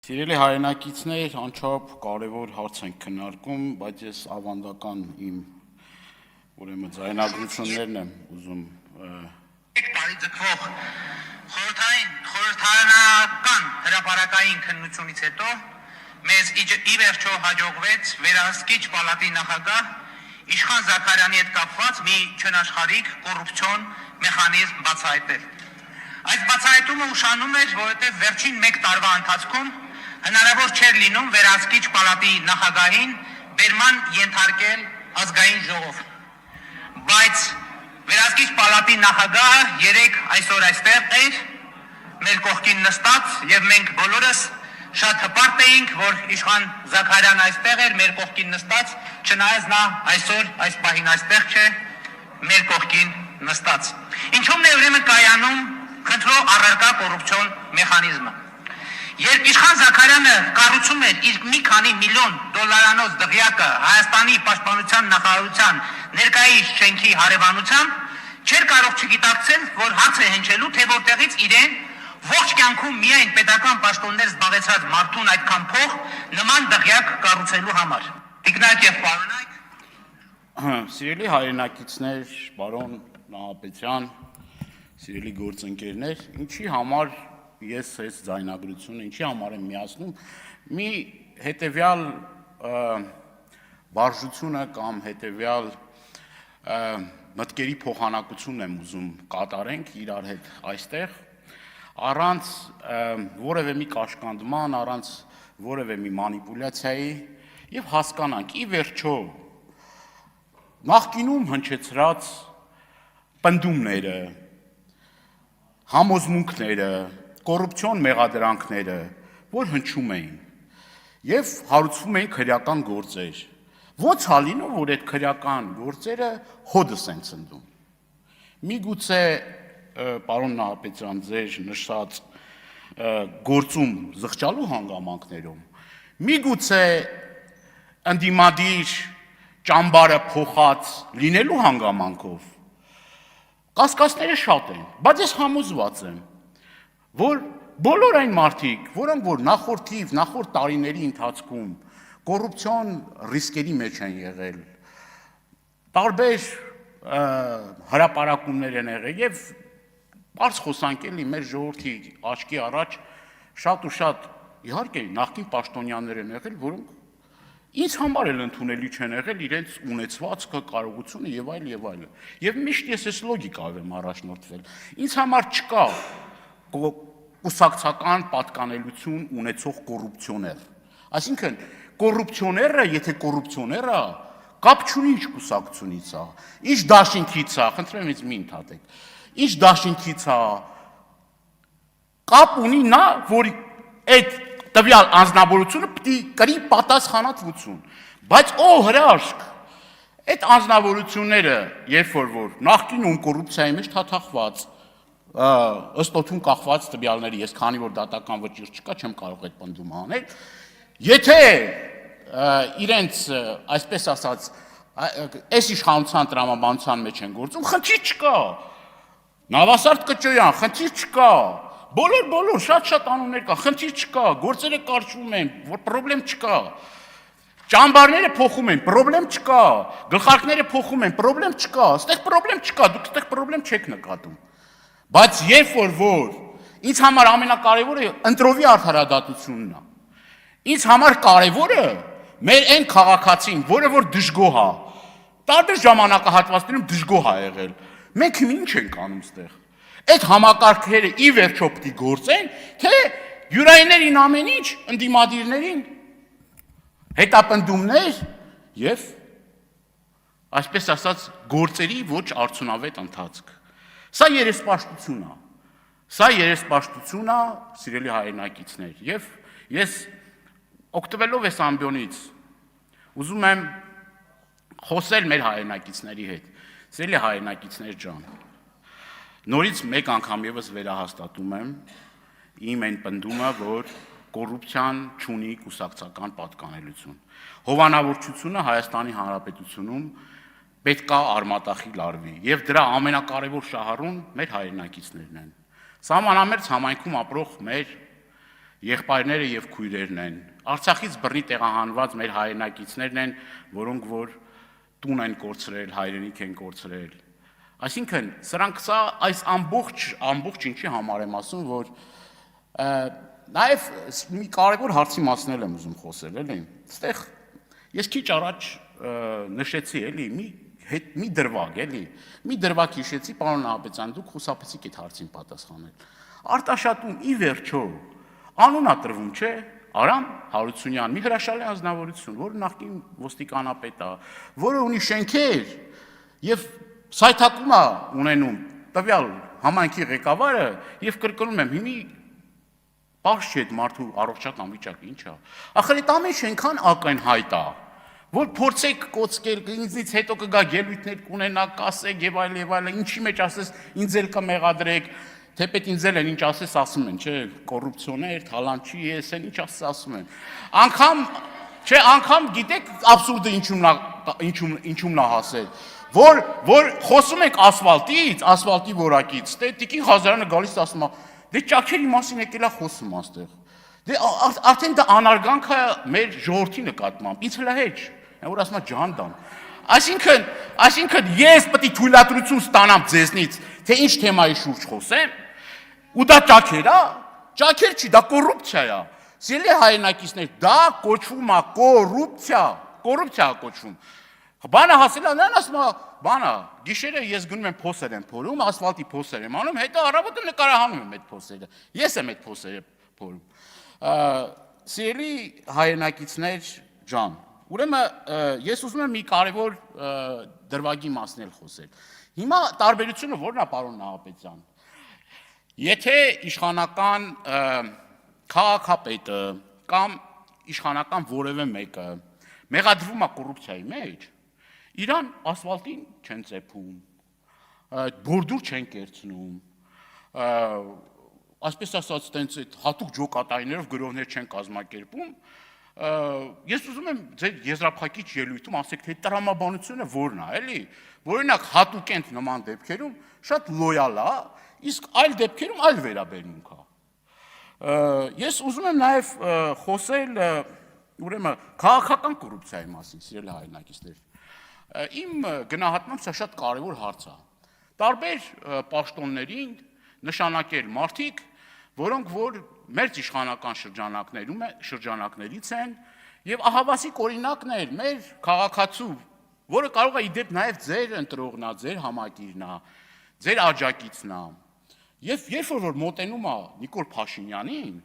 Սիրելի հայրենակիցներ, անչափ կարևոր հարց ենք քննարկում, բայց ես ավանդական իմ ձայնագրություններն եմ ուզում տարի ձգվող խորհրդարանական հրապարակային քննությունից հետո մեզ ի վերջո հաջողվեց վերահսկիչ պալատի նախագահ Իշխան Զաքարյանի հետ կապված մի չնաշխարհիկ կոռուպցիոն մեխանիզմ բացահայտել։ Այս բացահայտումը ուշանում էր, որովհետև վերջին 1 տարվա ընթացքում հնարավոր չէր լինում վերահսկիչ պալատի նախագահին բերման ենթարկել ազգային ժողով։ Բայց վերահսկիչ պալատի նախագահը այսօր այստեղ էր, մեր կողքին նստած, եւ մենք բոլորս շատ հպարտ էինք, որ Իշխան Զաքարյանը այստեղ էր, մեր կողքին նստած, չնայած նա այսօր այս պահին այստեղ չէ, մեր կողքին նստած։ Ինչու՞մն է ուրեմն կայանում խնդրող առարկա կոռուպցիոն մեխանիզմը։ Երբ Իշխան Զաքարյանը կառուցում էր իր մի քանի միլիոն դոլարանոց դղյակը Հայաստանի պաշտպանության նախարարության ներկայիս շենքի հարևանությամբ, չէր կարող չգիտակցել, որ հարց է հնչելու, թե որտեղից իրեն ողջ կյանքում միայն պետական պաշտոններ զբաղեցրած մարդուն այդքան փող նման դղյակ կառուցելու համար։ Տիկնակ եւ պարոնայք, Սիրելի հայրենակիցներ, պարոն Նահապետյան, սիրելի գործընկերներ, ինչի համար ես այս ձայնագրությունը, ինչի համար եմ միացնում, մի հետևյալ վարժությունը կամ հետևյալ մտքերի փոխանակություն եմ ուզում կատարենք իրար հետ այստեղ, առանց որևէ մի կաշկանդման, առանց որևէ մի մանիպուլյացիայի եւ հասկանանք ի վերջո նախկինում հնչեցրած պնդումները, համոզմունքները, կոռուպցիոն մեղադրանքները, որ հնչում էին եւ հարուցվում էին քրեական գործեր, ո՞նց է լինում, որ այդ քրեական գործերը հոդս են ցնդում։ Միգուցե պարոն Նահապետյան ձեր նշած գործում զղջալու հանգամանքներում, միգուցե ընդդիմադիր ճամբարը փոխած լինելու հանգամանքով, կասկածները շատ են, բայց ես համոզված եմ, որ բոլոր այն մարդիկ, որոնք որ նախորդ տարիների ընթացքում կոռուպցիոն ռիսկերի մեջ են եղել, տարբեր հրապարակումներ են եղել եւ բարձ խոսանք էլի մեր ժողովրդի աչքի առաջ շատ ու շատ իհարկե նախկին պաշտոնյաներ են եղել, որոնք ինձ համար էլ ընդունելի չեն եղել իրենց ունեցվածքը, կարողությունը եւ այլ։ Եվ միշտ ես այս լոգիկայով եմ առաջնորդվել։ Ինձ համար չկա կուսակցական պատկանելություն ունեցող կոռուպցիոներ։ Այսինքն կոռուպցիոները, եթե կոռուպցիոներ է, կապ չունի ինչ կուսակցությունից է, ինչ դաշինքից է, խնդրեմ ինձ մի ընդհատեք։ Ինչ դաշինքից է, կապ ունի նա, որ այդ տվյալ անձնավորությունը պիտի կրի պատասխանատվություն, բայց հրաշք, այդ անձնավորությունները, երբ որ նախկինում կոռուպցիայի մեջ թաթախված, ըստ օդում կախված տվյալների, ես քանի որ դատական վճիռ չկա, չեմ կարող այդ պնդումը անել, եթե իրենց, այսպես ասած, այս իշխանության տրամաբանության մեջ են գործում, խնդիր չկա, Նավասարդ Կճոյան, խնդիր չկա, բոլոր շատ անուններ կա, խնդիր չկա, գործերը կարճվում են, պրոբլեմ չկա, ճամբարները փոխում են, պրոբլեմ չկա, գլխարկները փոխում են, պրոբլեմ չկա, ստեղ պրոբլեմ չկա, դուք ստեղ պրոբլեմ չեք նկատում, բայց երբ որ ինձ համար ամենակարևորը ընտրովի արդարադատությունն է, ինձ համար կարևորը մեր այն քաղաքացին, որը որ դժգոհ է, տարբեր ժամանակահատվածներում դժգոհ է եղել, մենք ինչ ենք անում ստեղ, այդ համակարգերը ի վերջո պիտի գործեն, թե յուրայիներին ամեն ինչ, ընդդիմադիրներին, հետապնդումներ և, այսպես ասած, գործերի ոչ արդյունավետ ընթացք։ Սա երեսպաշտություն է, սիրելի հայրենակիցներ, և ես օգտվելով այս ամբիոնից ուզում եմ խոսել մեր հայրենակիցների հետ, սիրելի հայրենակիցներ ջան, նորից մեկ անգամ ևս վերահաստատում եմ իմ այն պնդումը, որ կոռուպցիան չունի կուսակցական պատկանելություն։ Հովանավորչությունը Հայաստանի Հանրապետությունում պետք է արմատախիլ արվի, եւ դրա ամենակարևոր շահառուն մեր հայրենակիցներն են։ Սահմանամերձ համայնքում ապրող մեր եղբայրները եւ քույրերն են։ Արցախից բռնի տեղահանված մեր հայրենակիցներն են, որոնք որ տուն են կորցրել, հայրենիք են կորցրել։ Այսինքն, սրանք այս ամբողջ ինչի համար եմ ասում, որ նաև մի կարևոր հարցի մասին եմ ուզում խոսել, էլի։ Այստեղ ես քիչ առաջ նշեցի, էլի, մի դրվագ, էլի։ Մի դրվագ հիշեցի, պարոն Նահապետյան, դուք խուսափեցիք այդ հարցին պատասխանել։ Արտաշատում ի վերջո անունա տրվում, չէ՞, Արամ Հարությունյան, մի հրաշալի անձնավորություն, որը նախկին ոստիկանապետ է, որը ունի շենքեր եւ սայթակում է ունենում տվյալ համայնքի ղեկավարը եւ կրկնում եմ, հիմի Պարզ չէ այդ մարդու առողջական վիճակը ինչ է։ Ախր այդ ամեն շենքան ակնհայտ է, որ փորձեք կոծկել, ինձնից հետո կգա ելույթներ կունենա, կասեք եւ այլ, ինչի մեջ ասես ինձ էլ կմեղադրեք, թեպետ ինձ էլ են ինչ ասես ասում են, չէ, կոռուպցիոներ, թալանչի ես են, ինչ ասես ասում են։ Անգամ գիտեք աբսուրդը ինչումն է հասել, որ խոսում ենք ասֆալտի որակից, Տիկին Ղազարյանը գալիս ասում է դե ճաքերի մասին եկել է խոսում աստեղ։ Դե արդեն դա անարգանք է մեր ժողովրդի նկատմամբ, ինձ հլահեջ, որ ասում է ջանդան։ Այսինքն ես պետք է թույլատրություն ստանամ ձեզնից, թե ինչ թեմայի շուրջ խոսեմ, ու դա ճաքեր է, ճաքեր չի, դա կոռուպցիա է։ Սիրելի հայրենակիցներ, դա կոչվում է կոռուպցիա կոչվում։ Բանը հասել է, նրան ասում է, բանը, գիշերը ես գնում եմ փոսեր եմ փորում, ասֆալտի փոսեր եմ անում, հետո առավոտը նկարահանում եմ այդ փոսերը։ Ես եմ այդ փոսերը փորում։ Սիրելի հայրենակիցներ ջան, ուրեմն ես ուզում եմ մի կարևոր դրվագի մասին էլ խոսել։ Հիմա տարբերությունը ո՞րն է, պարոն Նահապետյան։ Եթե իշխանական քաղաքապետը կամ իշխանական որևէ մեկը մեղադրվում է կոռուպցիայի մեջ, իրան ասֆալտին չեն ծեփում, բորդուր չեն կերցնում, այսպես ասած, տենց այդ հատուկ ջոկատայիներով գրողներ չեն կազմակերպում, ես ուզում եմ ձեր եզրափակիչ ելույթում ասեք, թե տրամաբանությունը ո՞րն է, էլի, օրինակ հատուկ են նման դեպքերում շատ լոյալ է, իսկ այլ դեպքերում այլ վերաբերմունք է։ Ես ուզում եմ նաև խոսել, ուրեմն, քաղաքական կոռուպցիայի մասին, սիրելի հայրենակիցներ։ Իմ գնահատմամբ սա շատ կարևոր հարց է։ Տարբեր պաշտոններին նշանակել մարդիկ, որոնք որ մեր իշխանական շրջանակներից են, եւ ահավասիկ օրինակն է մեր քաղաքացու, որը կարող է իդեպ նաև ձեր ընտրողն է, ձեր համակիրն է, ձեր աջակիցն է։ Եվ երբ որ մոտենում է Նիկոլ Փաշինյանին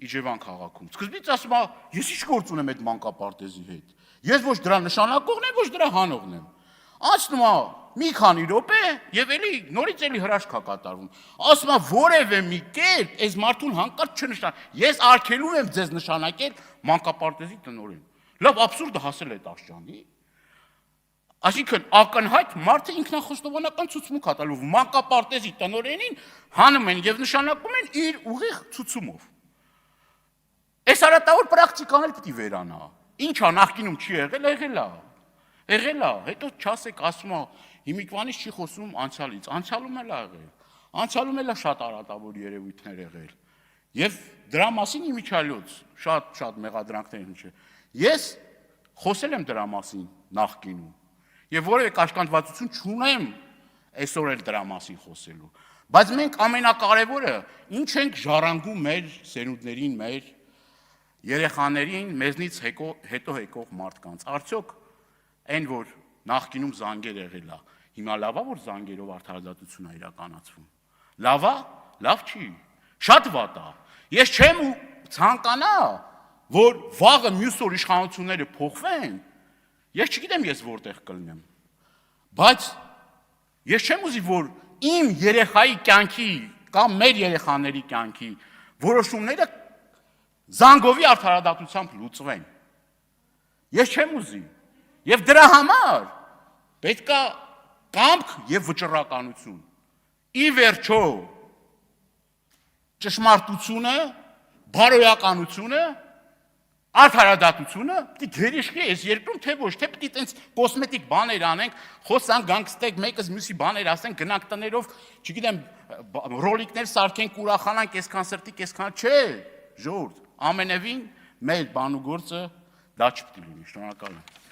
Իջևան քաղաքում, սկզբից ասում է, ես ինչ գործ ունեմ այդ մանկապարտեզի հետ։ Ես ոչ դրա նշանակողն եմ, ոչ դրա հանողն եմ։ Անցնում է մի քանի րոպե եւ էլի նորից էլի հրաշք է կատարվում։ Ասում է որևէ մի կերպ այս մարդուն հանկարծ չնշան։ Ես արգելում եմ ձեզ նշանակել մանկապարտեզի տնօրեն։ Լավ աբսուրդը հասել է այդ աշխանի։ Այսինքն ակնհայտ մարդը ինքնախոստովանական ցուցմունք է տալու մանկապարտեզի տնօրենին հանում են եւ նշանակում են իր ուղիղ ցուցումով։ Այս արատավոր պրակտիկան էլ պետք է վերանա։ Ինչ է նախկինում չի եղել, եղել է, հետո չասեք, ասում է, հիմիկվանից չի խոսում անցյալից, անցյալում էլ է եղել, անցյալում էլ է շատ արատավոր երևույթներ եղել, եւ դրա մասին իմիջիալոց շատ մեղադրանքներ ինչ է։ Ես խոսել եմ դրա մասին նախկինում, եւ որևէ կաշկանդվածություն չունեմ այսօր էլ դրա մասին խոսելու, բայց մենք ամենակարևորը ինչ ենք ժառանգում մեր սերունդներին, մեր երեխաներին, մեզնից հետո եկող մարդկանց։ Արդյոք այն, որ նախկինում զանգեր եղել է, հիմա լավ է, որ զանգերով արդարադատություն է իրականացվում։ Լավ է, լավ չի, շատ վատ է։ Ես չեմ ցանկանա, որ վաղը մյուս օր իշխանությունները փոխվեն, ես չգիտեմ ես որտեղ կլինեմ, բայց ես չեմ ուզի, որ իմ երեխայի կյանքի կամ մեր երեխաների կյանքի որոշումները զանգովի արդարադատությամբ լուծվեն։ Ես չեմ ուզի։ Եվ դրա համար պետք է կամք եւ վճռականություն։ Ի վերջո ճշմարտությունը, բարոյականությունը, արդարադատությունը պիտի գերիշխի այս երկրում, թե ոչ, թե պիտի տենց կոսմետիկ բաներ անենք, խոսանք, գանգստենք, մեկս մյուսի բաներ ասենք, գնանք տներով, չգիտեմ, ռոլիկներ սարքենք, ուրախանանք, այսքան սրտիկ, այսքան չէ։ ժողովուրդ, ամենևին մեր բանուգործը դա չպետք է լինի։ Շնորհակալ եմ։